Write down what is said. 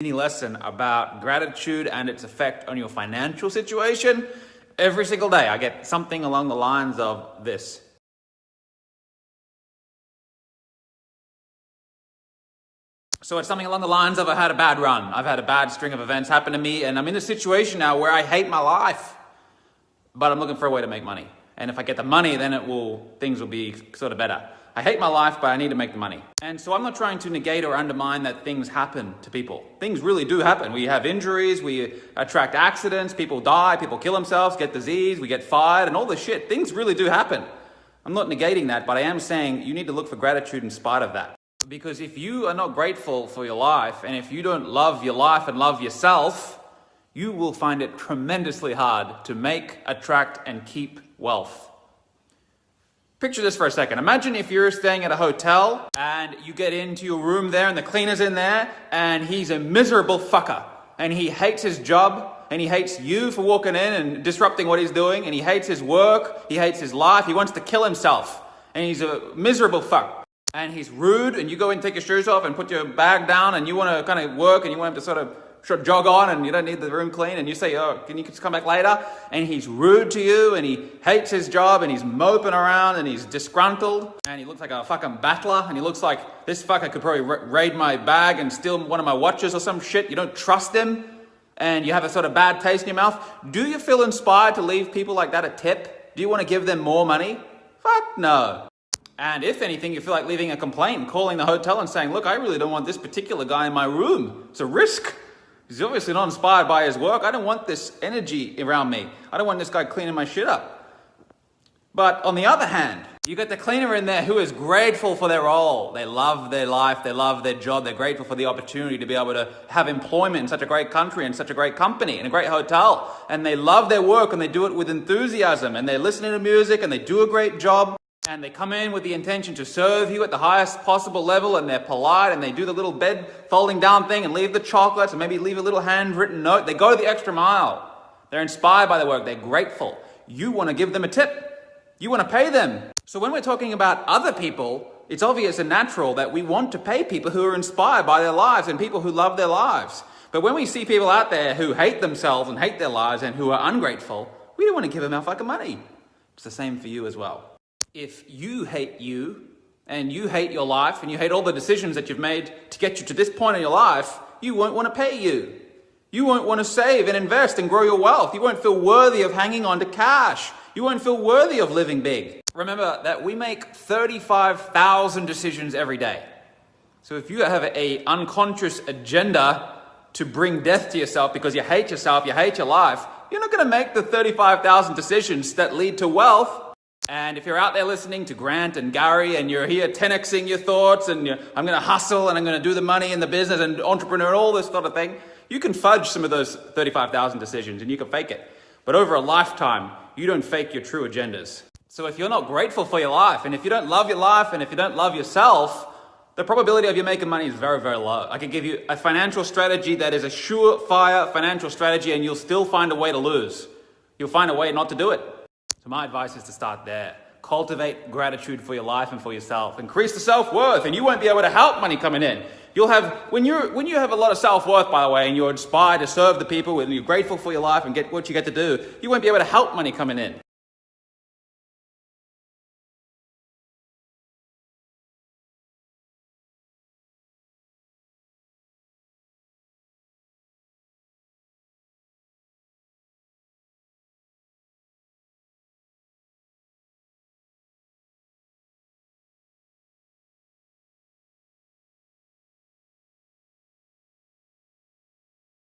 Any lesson about gratitude and its effect on your financial situation. Every single day I get something along the lines of this. So it's something along the lines of, I had a bad run. I've had a bad string of events happen to me, and I'm in a situation now where I hate my life, but I'm looking for a way to make money. And if I get the money, then things will be sort of better. I hate my life, but I need to make the money. And so I'm not trying to negate or undermine that things happen to people. Things really do happen. We have injuries, we attract accidents, people die, people kill themselves, get disease, we get fired, and all this shit. Things really do happen. I'm not negating that, but I am saying you need to look for gratitude in spite of that. Because if you are not grateful for your life, and if you don't love your life and love yourself, you will find it tremendously hard to make, attract, and keep wealth. Picture this for a second. Imagine if you're staying at a hotel and you get into your room there and the cleaner's in there and he's a miserable fucker and he hates his job and he hates you for walking in and disrupting what he's doing, and he hates his work, he hates his life, he wants to kill himself, and he's a miserable fuck. And he's rude, and you go in and take your shoes off and put your bag down and you want to kind of work and you want him to sort of jog on and you don't need the room clean, and you say, oh, can you just come back later? And he's rude to you and he hates his job and he's moping around and he's disgruntled and he looks like a fucking battler and he looks like this fucker could probably raid my bag and steal one of my watches or some shit. You don't trust him and you have a sort of bad taste in your mouth. Do you feel inspired to leave people like that a tip? Do you want to give them more money? Fuck no. And if anything, you feel like leaving a complaint and calling the hotel and saying, look, I really don't want this particular guy in my room. It's a risk. He's obviously not inspired by his work. I don't want this energy around me. I don't want this guy cleaning my shit up. But on the other hand, you got the cleaner in there who is grateful for their role. They love their life. They love their job. They're grateful for the opportunity to be able to have employment in such a great country and such a great company and a great hotel. And they love their work and they do it with enthusiasm and they're listening to music and they do a great job. And they come in with the intention to serve you at the highest possible level, and they're polite and they do the little bed folding down thing and leave the chocolates and maybe leave a little handwritten note. They go the extra mile. They're inspired by their work. They're grateful. You want to give them a tip. You want to pay them. So when we're talking about other people, it's obvious and natural that we want to pay people who are inspired by their lives and people who love their lives. But when we see people out there who hate themselves and hate their lives and who are ungrateful, we don't want to give them our fucking money. It's the same for you as well. If you hate you, and you hate your life, and you hate all the decisions that you've made to get you to this point in your life, you won't want to pay you. You won't want to save and invest and grow your wealth. You won't feel worthy of hanging on to cash. You won't feel worthy of living big. Remember that we make 35,000 decisions every day. So if you have an unconscious agenda to bring death to yourself because you hate yourself, you hate your life, you're not going to make the 35,000 decisions that lead to wealth. And if you're out there listening to Grant and Gary and you're here 10xing your thoughts and I'm going to hustle and I'm going to do the money in the business and entrepreneur and all this sort of thing, you can fudge some of those 35,000 decisions and you can fake it. But over a lifetime, you don't fake your true agendas. So if you're not grateful for your life, and if you don't love your life, and if you don't love yourself, the probability of you making money is very, very low. I can give you a financial strategy that is a surefire financial strategy and you'll still find a way to lose. You'll find a way not to do it. So my advice is to start there. Cultivate gratitude for your life and for yourself. Increase the self-worth, and you won't be able to help money coming in. You'll have, when you have a lot of self-worth, by the way, and you're inspired to serve the people and you're grateful for your life and get what you get to do, you won't be able to help money coming in.